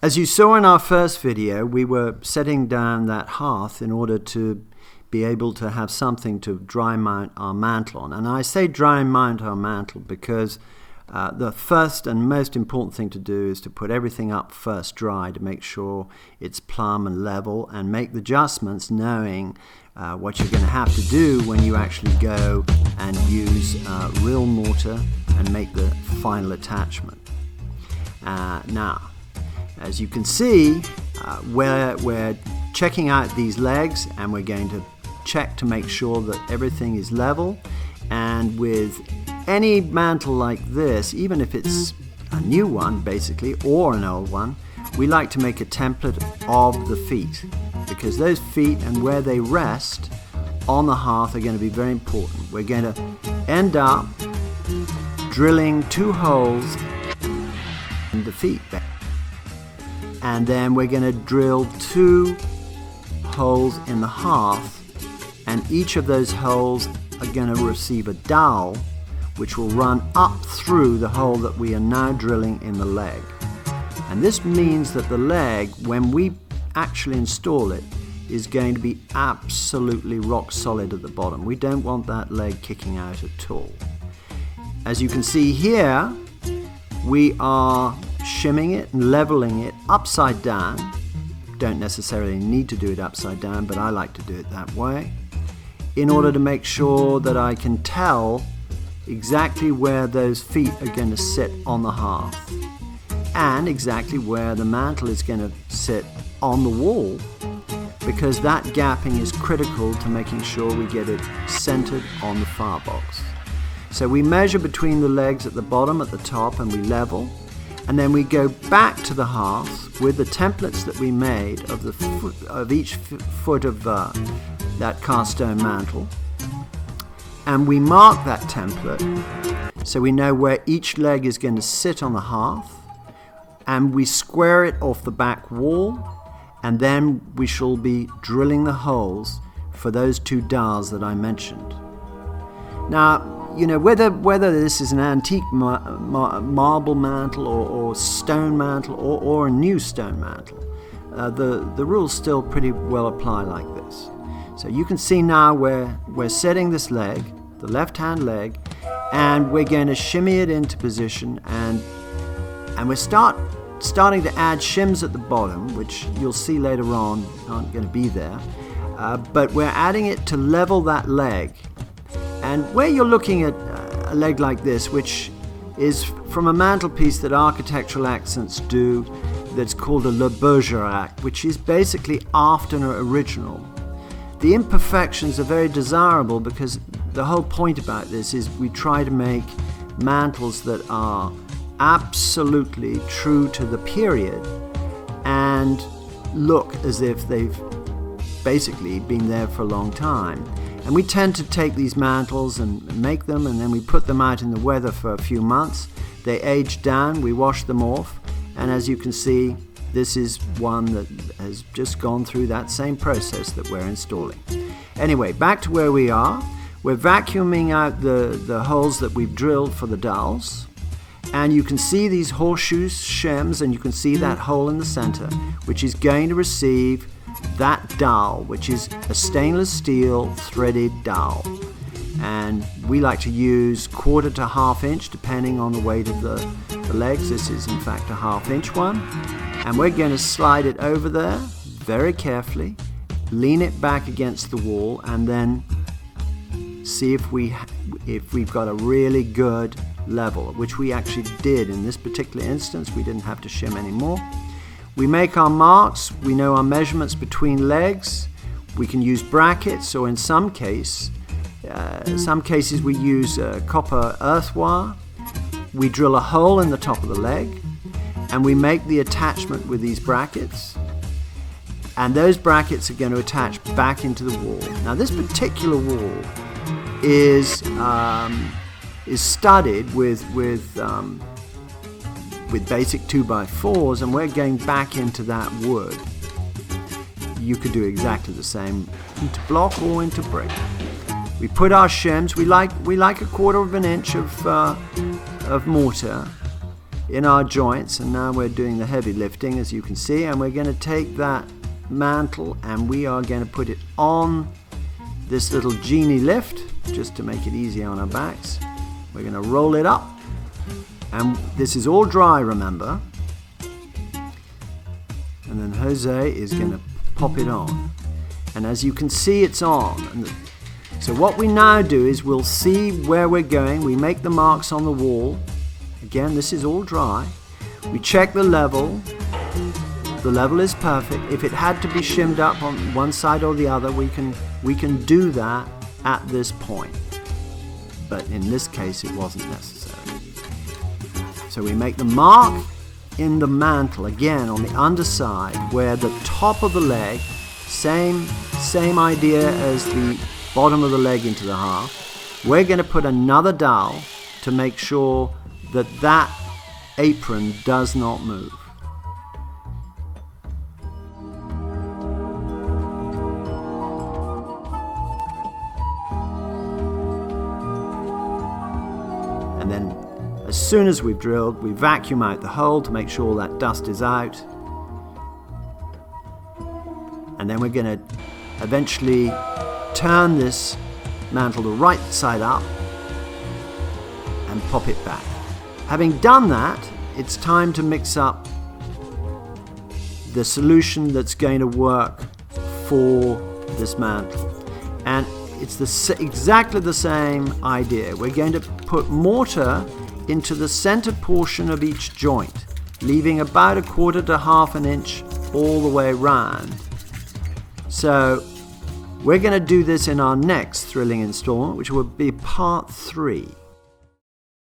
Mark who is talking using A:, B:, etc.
A: As you saw in our first video, we were setting down that hearth in order to be able to have something to dry mount our mantle on. And I say dry mount our mantle because the first and most important thing to do is to put everything up first dry to make sure it's plumb and level, and make the adjustments knowing what you're going to have to do when you actually go and use real mortar and make the final attachment. Now, as you can see, we're checking out these legs, and we're going to check to make sure that everything is level. And with any mantle like this, even if it's a new one basically or an old one, we like to make a template of the feet, because those feet and where they rest on the hearth are going to be very important. We're going to end up drilling 2 holes in the feet, and then we're going to drill 2 holes in the hearth, and each of those holes are going to receive a dowel which will run up through the hole that we are now drilling in the leg. And this means that the leg, when we actually install it, is going to be absolutely rock solid at the bottom. We don't want that leg kicking out at all. As you can see here, we are shimming it and leveling it upside down. Don't necessarily need to do it upside down, but I like to do it that way, in order to make sure that I can tell exactly where those feet are going to sit on the hearth, and exactly where the mantle is going to sit on the wall, because that gapping is critical to making sure we get it centered on the firebox. So we measure between the legs at the bottom, at the top, and we level. And then we go back to the hearth with the templates that we made of the of each foot of that cast stone mantle. And we mark that template so we know where each leg is going to sit on the hearth. And we square it off the back wall. And then we shall be drilling the holes for those 2 dowels that I mentioned. Now, you know, whether this is an antique marble mantle or stone mantle or a new stone mantle, the rules still pretty well apply like this. So you can see now we're setting this leg, the left-hand leg, and we're going to shimmy it into position, and we're starting to add shims at the bottom, which you'll see later on aren't going to be there, but we're adding it to level that leg. And where you're looking at a leg like this, which is from a mantelpiece that Architectural Accents do, that's called a Bergerac, which is basically after an original. The imperfections are very desirable, because the whole point about this is we try to make mantles that are absolutely true to the period and look as if they've basically been there for a long time. And we tend to take these mantles and make them, and then we put them out in the weather for a few months. They age down, we wash them off, and as you can see, this is one that has just gone through that same process that we're installing. Anyway, back to where we are. We're vacuuming out the holes that we've drilled for the dowels, and you can see these horseshoe shims, and you can see that hole in the center, which is going to receive that dowel, which is a stainless steel threaded dowel. And we like to use 1/4 to 1/2 inch depending on the weight of the legs. This is in fact a 1/2 inch one, and we're going to slide it over there very carefully, lean it back against the wall, and then see if we've got a really good level, which we actually did in this particular instance. We didn't have to shim anymore. We make our marks, we know our measurements between legs. We can use brackets, or in some cases we use copper earth wire. We drill a hole in the top of the leg, and we make the attachment with these brackets. And those brackets are going to attach back into the wall. Now this particular wall is studded with basic 2x4s, and we're going back into that wood. You could do exactly the same into block or into brick. We put our shims. We like 1/4 of an inch of mortar in our joints, and now we're doing the heavy lifting, as you can see, and we're going to take that mantle and we are going to put it on this little genie lift just to make it easier on our backs. We're going to roll it up, and this is all dry, remember, and then Jose is going to pop it on, and as you can see, it's on. So what we now do is we'll see where we're going. We make the marks on the wall. Again, this is all dry. We check the level. The level is perfect. If it had to be shimmed up on one side or the other, we can do that at this point. But in this case, it wasn't necessary. So we make the mark in the mantle, again on the underside, where the top of the leg, same idea as the bottom of the leg into the hearth. We're going to put another dowel to make sure that that apron does not move. And then as soon as we've drilled, we vacuum out the hole to make sure that dust is out. And then we're going to eventually turn this mantle the right side up and pop it back. Having done that, it's time to mix up the solution that's going to work for this mantle. And it's exactly the same idea. We're going to put mortar into the center portion of each joint, leaving about 1/4 to 1/2 inch all the way around. So we're going to do this in our next thrilling installment, which will be part 3.